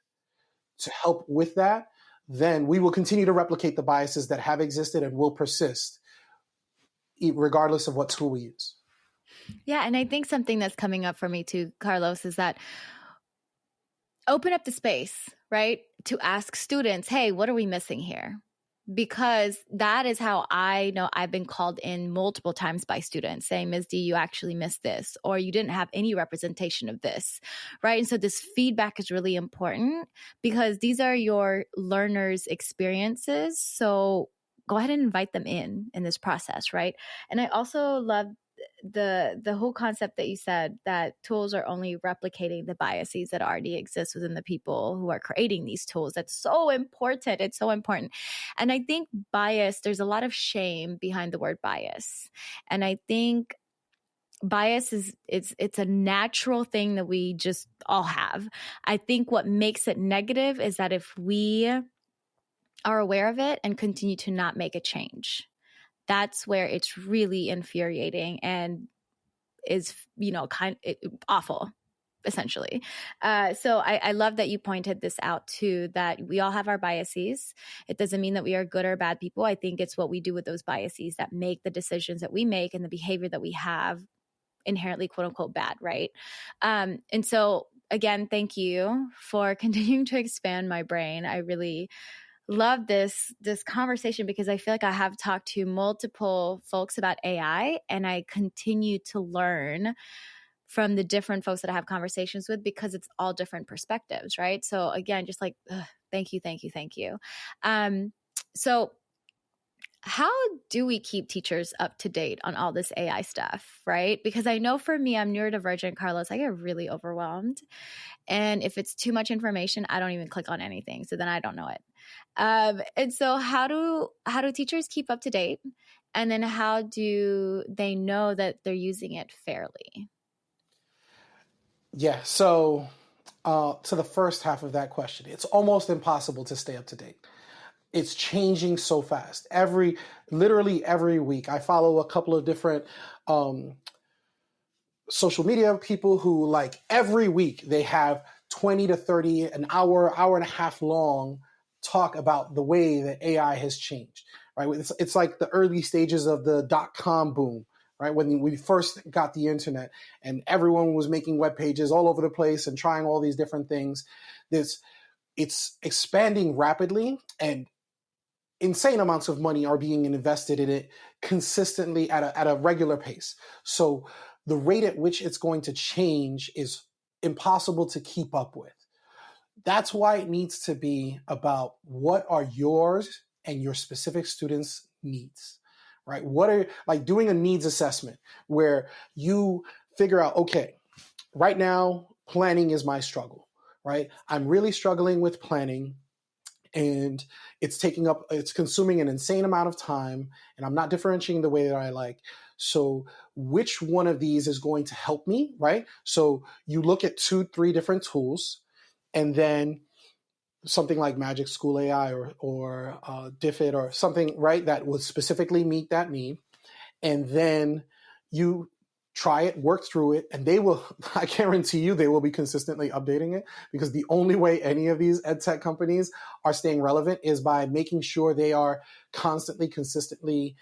to help with that, then we will continue to replicate the biases that have existed and will persist regardless of what tool we use. Yeah, and I think something that's coming up for me too, Carlos, is that open up the space, right? To ask students, hey, what are we missing here? Because that is how I know I've been called in multiple times by students saying, Ms. D, you actually missed this, or you didn't have any representation of this, right? And so this feedback is really important because these are your learners' experiences. So go ahead and invite them in this process, right? And I also love the whole concept that you said that tools are only replicating the biases that already exist within the people who are creating these tools. That's so important. It's so important. And I think bias, there's a lot of shame behind the word bias. And I think bias it's a natural thing that we just all have. I think what makes it negative is that if we are aware of it and continue to not make a change, that's where it's really infuriating and is, awful, essentially. So I love that you pointed this out too, that we all have our biases. It doesn't mean that we are good or bad people. I think it's what we do with those biases that make the decisions that we make and the behavior that we have inherently quote unquote bad, right? And so again, thank you for continuing to expand my brain. I really love this conversation because I feel like I have talked to multiple folks about AI and I continue to learn from the different folks that I have conversations with because it's all different perspectives, right? So again, just like, thank you. So how do we keep teachers up to date on all this AI stuff, right? Because I know for me, I'm neurodivergent, Carlos, I get really overwhelmed. And if it's too much information, I don't even click on anything. So then I don't know it. And so how do teachers keep up to date? And then how do they know that they're using it fairly? Yeah. So to the first half of that question, it's almost impossible to stay up to date. It's changing so fast. Literally every week, I follow a couple of different social media people who, like, every week they have 20 to 30, an hour and a half long talk about the way that AI has changed, right? It's like the early stages of the .com boom, right? When we first got the internet and everyone was making web pages all over the place and trying all these different things. It's expanding rapidly, and insane amounts of money are being invested in it consistently at a regular pace. So the rate at which it's going to change is impossible to keep up with. That's why it needs to be about what are yours and your specific students' needs, right? What are, like, doing a needs assessment where you figure out, okay, right now, planning is my struggle, right? I'm really struggling with planning. And it's consuming an insane amount of time, and I'm not differentiating the way that I like. So which one of these is going to help me, right? So you look at 2-3 different tools, and then something like Magic School AI or DFID or something, right, that would specifically meet that need. And then you try it, work through it, and I guarantee you, they will be consistently updating it, because the only way any of these ed tech companies are staying relevant is by making sure they are consistently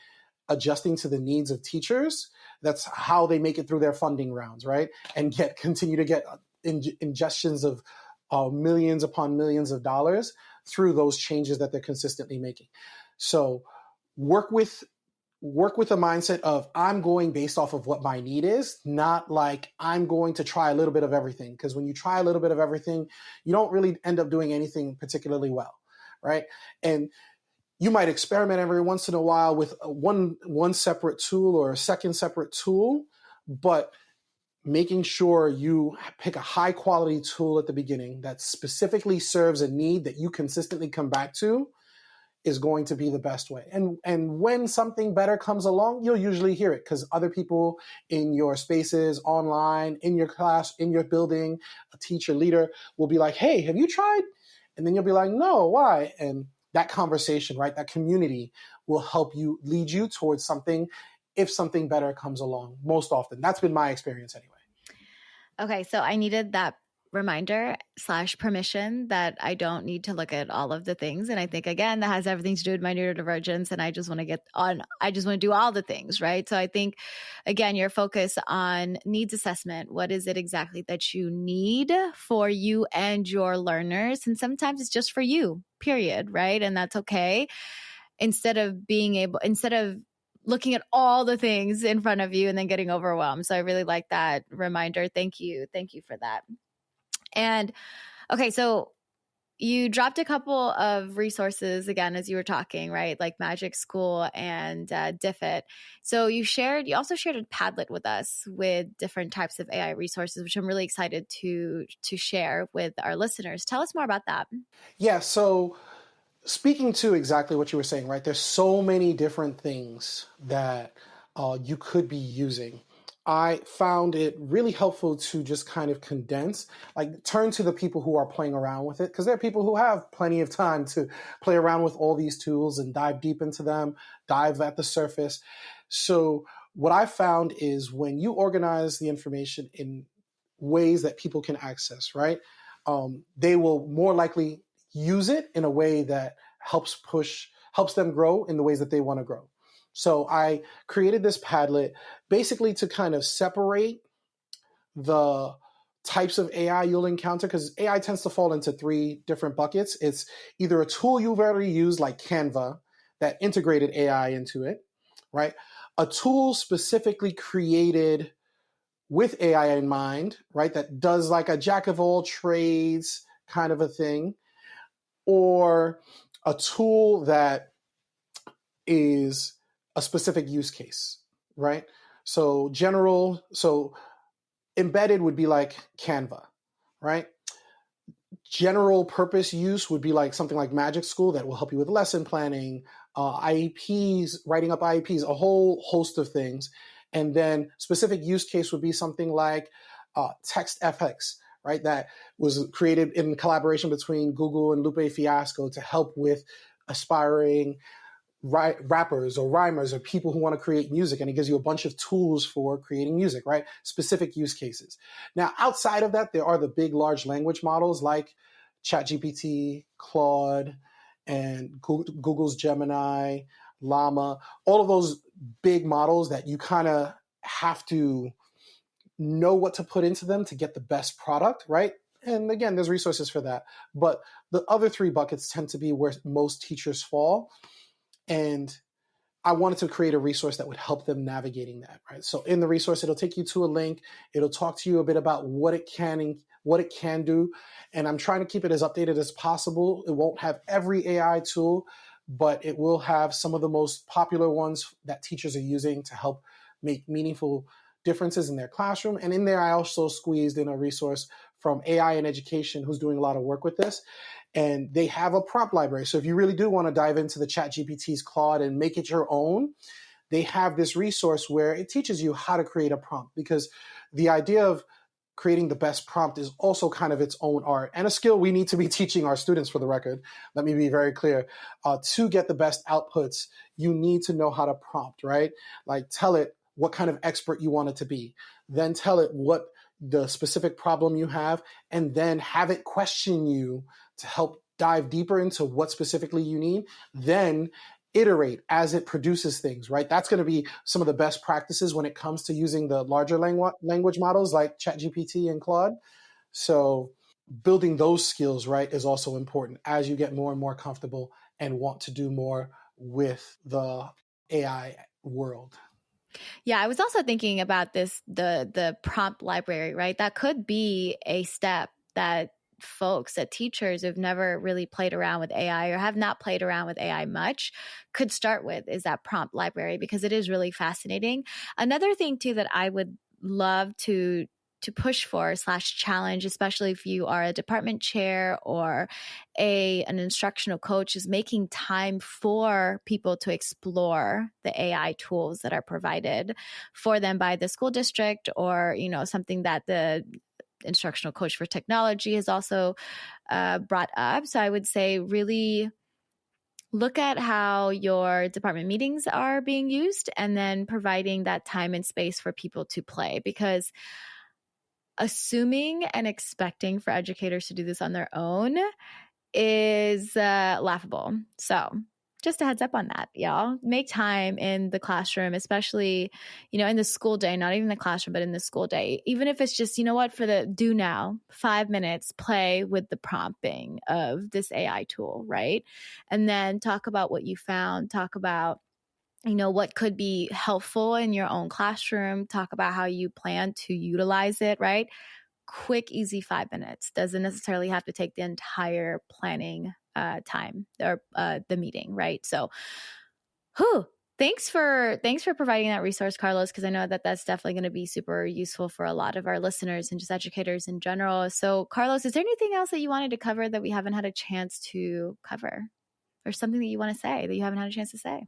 adjusting to the needs of teachers. That's how they make it through their funding rounds, right? And continue to get ingestions of millions upon millions of dollars through those changes that they're consistently making. So work with a mindset of, I'm going based off of what my need is, not like I'm going to try a little bit of everything. Because when you try a little bit of everything, you don't really end up doing anything particularly well, right? And you might experiment every once in a while with one separate tool or a second separate tool, but making sure you pick a high quality tool at the beginning that specifically serves a need that you consistently come back to is going to be the best way. And when something better comes along, you'll usually hear it, because other people in your spaces, online, in your class, in your building, a teacher, leader will be like, hey, have you tried? And then you'll be like, no, why? And that conversation, right, that community will help you, lead you towards something if something better comes along, most often. That's been my experience anyway. Okay, so I needed that reminder / permission that I don't need to look at all of the things. And I think, again, that has everything to do with my neurodivergence, and I just want to do all the things, right? So I think, again, your focus on needs assessment. What is it exactly that you need for you and your learners? And sometimes it's just for you, period, right? And that's okay. Instead of looking at all the things in front of you and then getting overwhelmed. So I really like that reminder. Thank you. Thank you for that. And okay, so you dropped a couple of resources again as you were talking, right? Like Magic School and DFID. So you also shared a Padlet with us with different types of AI resources, which I'm really excited to share with our listeners. Tell us more about that. Yeah, so speaking to exactly what you were saying, right? There's so many different things that you could be using. I found it really helpful to just kind of condense, like turn to the people who are playing around with it, because there are people who have plenty of time to play around with all these tools and dive deep into them, dive at the surface. So what I found is when you organize the information in ways that people can access, right, they will more likely use it in a way that helps them grow in the ways that they want to grow. So I created this Padlet basically to kind of separate the types of AI you'll encounter, because AI tends to fall into 3 different buckets. It's either a tool you've already used like Canva that integrated AI into it, right? A tool specifically created with AI in mind, right? That does like a jack of all trades kind of a thing, or a tool that is a specific use case, right? So embedded would be like Canva, right? General purpose use would be like something like Magic School that will help you with lesson planning, IEPs, writing up IEPs, a whole host of things. And then specific use case would be something like TextFX, right? That was created in collaboration between Google and Lupe Fiasco to help with aspiring rappers or rhymers or people who want to create music, and it gives you a bunch of tools for creating music, right? Specific use cases. Now, outside of that, there are the big, large language models like ChatGPT, Claude, and Google's Gemini, Llama, all of those big models that you kind of have to know what to put into them to get the best product, right? And again, there's resources for that. But the other 3 buckets tend to be where most teachers fall. And I wanted to create a resource that would help them navigating that, right? So in the resource, it'll take you to a link. It'll talk to you a bit about what it can do. And I'm trying to keep it as updated as possible. It won't have every AI tool, but it will have some of the most popular ones that teachers are using to help make meaningful differences in their classroom. And in there, I also squeezed in a resource from AI in Education, who's doing a lot of work with this. And they have a prompt library. So if you really do want to dive into the ChatGPT's Claude and make it your own, they have this resource where it teaches you how to create a prompt, because the idea of creating the best prompt is also kind of its own art and a skill we need to be teaching our students, for the record. Let me be very clear. To get the best outputs, you need to know how to prompt, right? Like tell it what kind of expert you want it to be. Then tell it what the specific problem you have, and then have it question you to help dive deeper into what specifically you need. Then iterate as it produces things, right? That's going to be some of the best practices when it comes to using the larger language models like ChatGPT and Claude. So building those skills, right, is also important as you get more and more comfortable and want to do more with the AI world. Yeah, I was also thinking about this, the prompt library, right? That could be a step that teachers who've never really played around with AI or have not played around with AI much could start with, is that prompt library, because it is really fascinating. Another thing too that I would love to push for / challenge, especially if you are a department chair or an instructional coach, is making time for people to explore the AI tools that are provided for them by the school district, or, something that the instructional coach for technology has also brought up. So I would say really look at how your department meetings are being used, and then providing that time and space for people to play, because assuming and expecting for educators to do this on their own is laughable. So just a heads up on that, y'all. Make time in the classroom, especially, in the school day, not even the classroom, but in the school day. Even if it's just, for the do now, 5 minutes, play with the prompting of this AI tool, right? And then talk about what you found, talk about what could be helpful in your own classroom, talk about how you plan to utilize it, right? Quick, easy 5 minutes. Doesn't necessarily have to take the entire planning time or the meeting, right? So, thanks for providing that resource, Carlos, because I know that that's definitely going to be super useful for a lot of our listeners and just educators in general. So, Carlos, is there anything else that you wanted to cover that we haven't had a chance to cover, or something that you want to say that you haven't had a chance to say?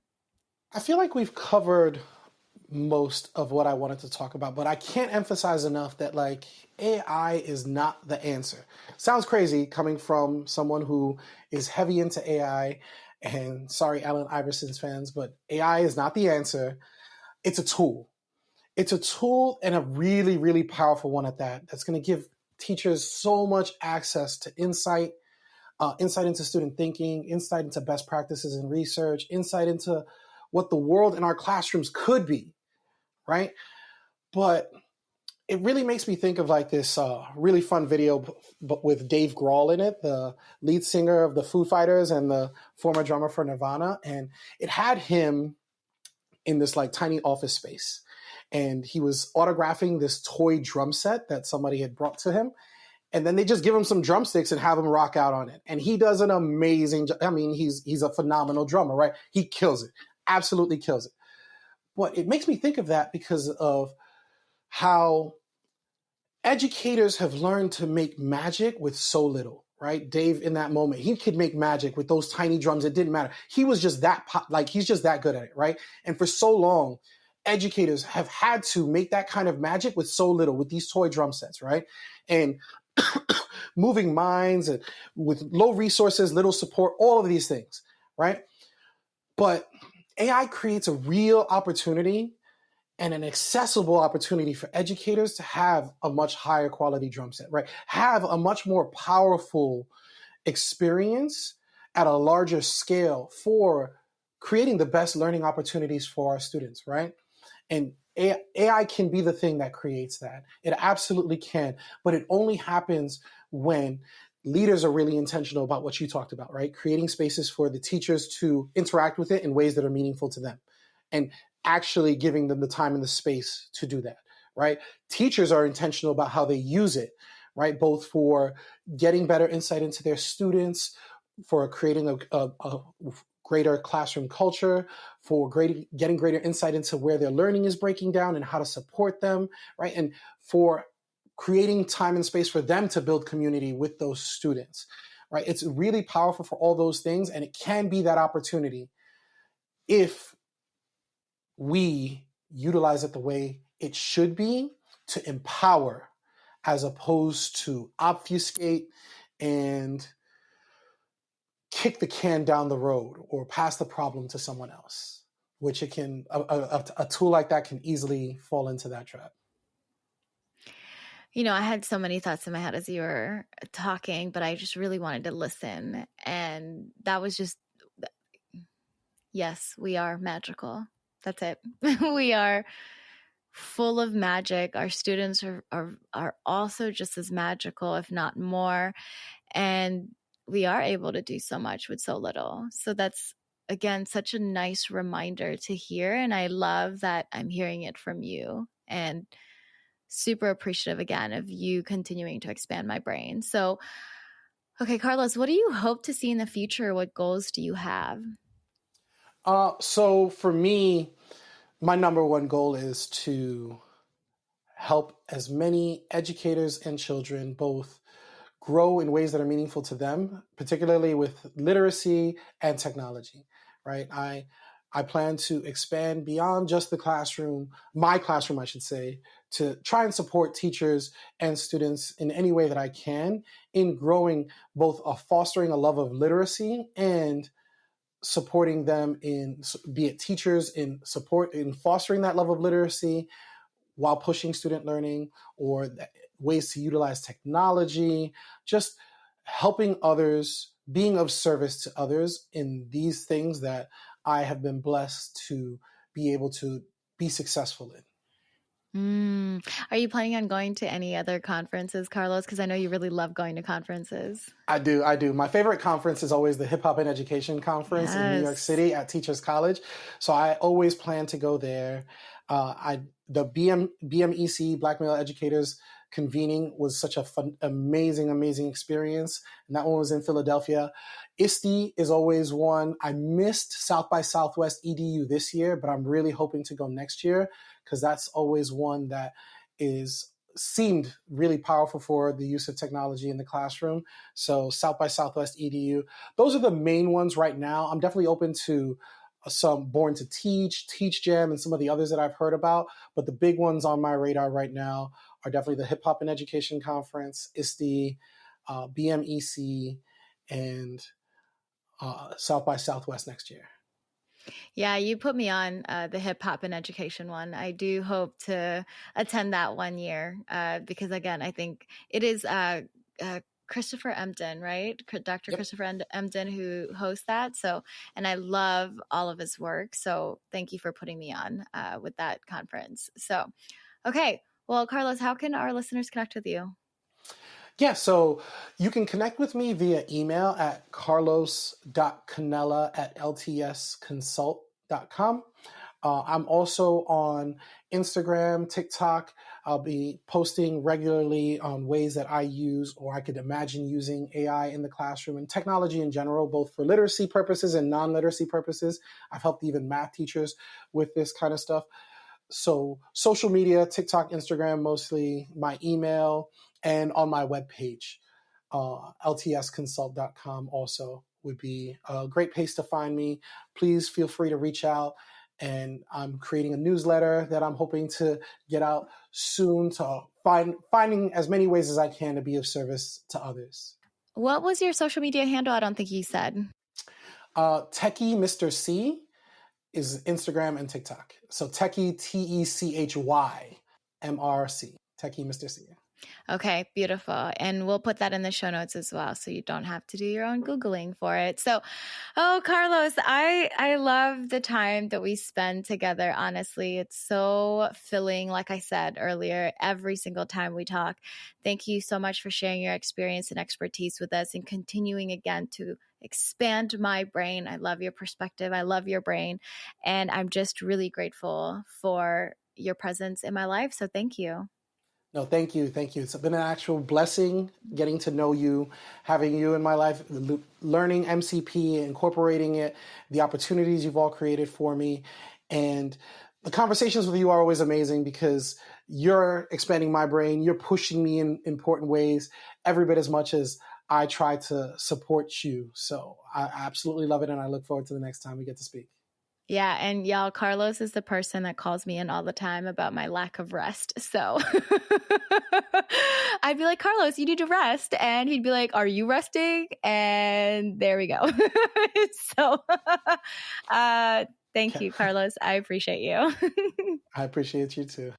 I feel like we've covered most of what I wanted to talk about, but I can't emphasize enough that like AI is not the answer. Sounds crazy coming from someone who is heavy into AI, and sorry, Allen Iverson's fans, but AI is not the answer. It's a tool. It's a tool, and a really, really powerful one at that. That's going to give teachers so much access to insight into student thinking, insight into best practices in research, insight into what the world in our classrooms could be, right? But it really makes me think of like this really fun video but with Dave Grohl in it, the lead singer of the Foo Fighters and the former drummer for Nirvana. And it had him in this like tiny office space. And he was autographing this toy drum set that somebody had brought to him. And then they just give him some drumsticks and have him rock out on it. And he does an amazing job. I mean, he's a phenomenal drummer, right? He kills it, absolutely kills it. But it makes me think of that because of how educators have learned to make magic with so little, right? Dave, in that moment, he could make magic with those tiny drums. It didn't matter. He was just he's just that good at it, right? And for so long, educators have had to make that kind of magic with so little, with these toy drum sets, right? And moving minds and with low resources, little support, all of these things, right? But AI creates a real opportunity and an accessible opportunity for educators to have a much higher quality drum set, right? Have a much more powerful experience at a larger scale for creating the best learning opportunities for our students, right? And AI can be the thing that creates that. It absolutely can, but it only happens when leaders are really intentional about what you talked about, right? Creating spaces for the teachers to interact with it in ways that are meaningful to them and actually giving them the time and the space to do that, right? Teachers are intentional about how they use it, right? Both for getting better insight into their students, for creating a greater classroom culture, for getting greater insight into where their learning is breaking down and how to support them, right? And for creating time and space for them to build community with those students, right? It's really powerful for all those things, and it can be that opportunity if we utilize it the way it should be, to empower as opposed to obfuscate and kick the can down the road or pass the problem to someone else, which it can, a tool like that can easily fall into that trap. You know, I had so many thoughts in my head as you were talking, but I just really wanted to listen. And that was just, yes, we are magical. That's it. We are full of magic. Our students are also just as magical, if not more. And we are able to do so much with so little. So that's, again, such a nice reminder to hear. And I love that I'm hearing it from you, and super appreciative again of you continuing to expand my brain. So, okay, Carlos, what do you hope to see in the future? What goals do you have? So for me, my number one goal is to help as many educators and children both grow in ways that are meaningful to them, particularly with literacy and technology, right? I plan to expand beyond just the classroom, my classroom, I should say, to try and support teachers and students in any way that I can in growing both fostering a love of literacy and supporting them in, be it teachers in fostering that love of literacy while pushing student learning, or ways to utilize technology, just helping others, being of service to others in these things that I have been blessed to be able to be successful in. Are you planning on going to any other conferences, Carlos? Because I know you really love going to conferences. I do. My favorite conference is always the Hip Hop and Education Conference in New York City at Teachers College. So I always plan to go there. The BMEC, Black Male Educators convening, was such a fun, amazing experience. And that one was in Philadelphia. ISTE is always one. I missed South by Southwest EDU this year, but I'm really hoping to go next year, because that's always one that seemed really powerful for the use of technology in the classroom. So South by Southwest EDU, those are the main ones right now. I'm definitely open to some Born to Teach, Teach Jam, and some of the others that I've heard about. But the big ones on my radar right now are definitely the Hip Hop in Education Conference, ISTE, BMEC, and South by Southwest next year. Yeah, you put me on the Hip Hop in Education one. I do hope to attend that one year because, again, I think it is Christopher Emden, right? Dr. Yep. Christopher Emden who hosts that. So, and I love all of his work. So thank you for putting me on with that conference. So, okay. Well, Carlos, how can our listeners connect with you? Yeah, so you can connect with me via email at carlos.canela@ltsconsult.com. I'm also on Instagram, TikTok. I'll be posting regularly on ways that I use or I could imagine using AI in the classroom and technology in general, both for literacy purposes and non-literacy purposes. I've helped even math teachers with this kind of stuff. So social media, TikTok, Instagram, mostly, my email, and on my webpage, ltsconsult.com also would be a great place to find me. Please feel free to reach out. And I'm creating a newsletter that I'm hoping to get out soon to finding as many ways as I can to be of service to others. What was your social media handle? I don't think you said. Techie Mr. C is Instagram and TikTok. So Techie, TECHY MRC, Techie Mr. C. Okay, beautiful. And we'll put that in the show notes as well, so you don't have to do your own Googling for it. So, Carlos, I love the time that we spend together. Honestly, it's so filling. Like I said earlier, every single time we talk, thank you so much for sharing your experience and expertise with us and continuing again to expand my brain. I love your perspective. I love your brain. And I'm just really grateful for your presence in my life. So thank you. No, thank you. Thank you. It's been an actual blessing getting to know you, having you in my life, learning MCP, incorporating it, the opportunities you've all created for me. And the conversations with you are always amazing because you're expanding my brain. You're pushing me in important ways every bit as much as I try to support you. So I absolutely love it. And I look forward to the next time we get to speak. Yeah. And y'all, Carlos is the person that calls me in all the time about my lack of rest. So I'd be like, Carlos, you need to rest. And he'd be like, are you resting? And there we go. So thank you, Carlos. I appreciate you. I appreciate you too.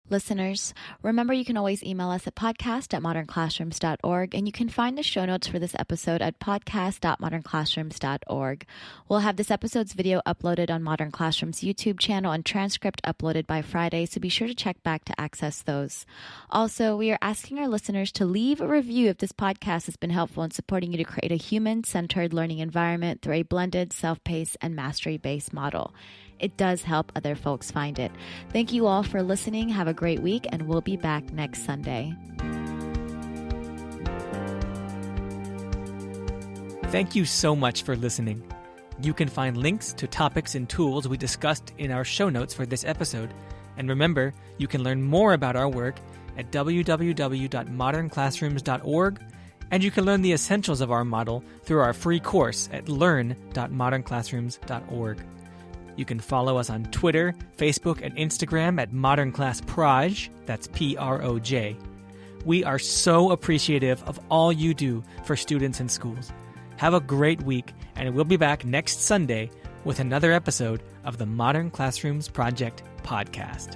Listeners, remember you can always email us at podcast@modernclassrooms.org, and you can find the show notes for this episode at podcast.modernclassrooms.org. We'll have this episode's video uploaded on Modern Classroom's YouTube channel and transcript uploaded by Friday, so be sure to check back to access those. Also, we are asking our listeners to leave a review if this podcast has been helpful in supporting you to create a human-centered learning environment through a blended, self-paced, and mastery-based model. It does help other folks find it. Thank you all for listening. Have a great week, and we'll be back next Sunday. Thank you so much for listening. You can find links to topics and tools we discussed in our show notes for this episode. And remember, you can learn more about our work at www.modernclassrooms.org, and you can learn the essentials of our model through our free course at learn.modernclassrooms.org. You can follow us on Twitter, Facebook, and Instagram at Modern Class Proj, that's Proj. We are so appreciative of all you do for students in schools. Have a great week, and we'll be back next Sunday with another episode of the Modern Classrooms Project podcast.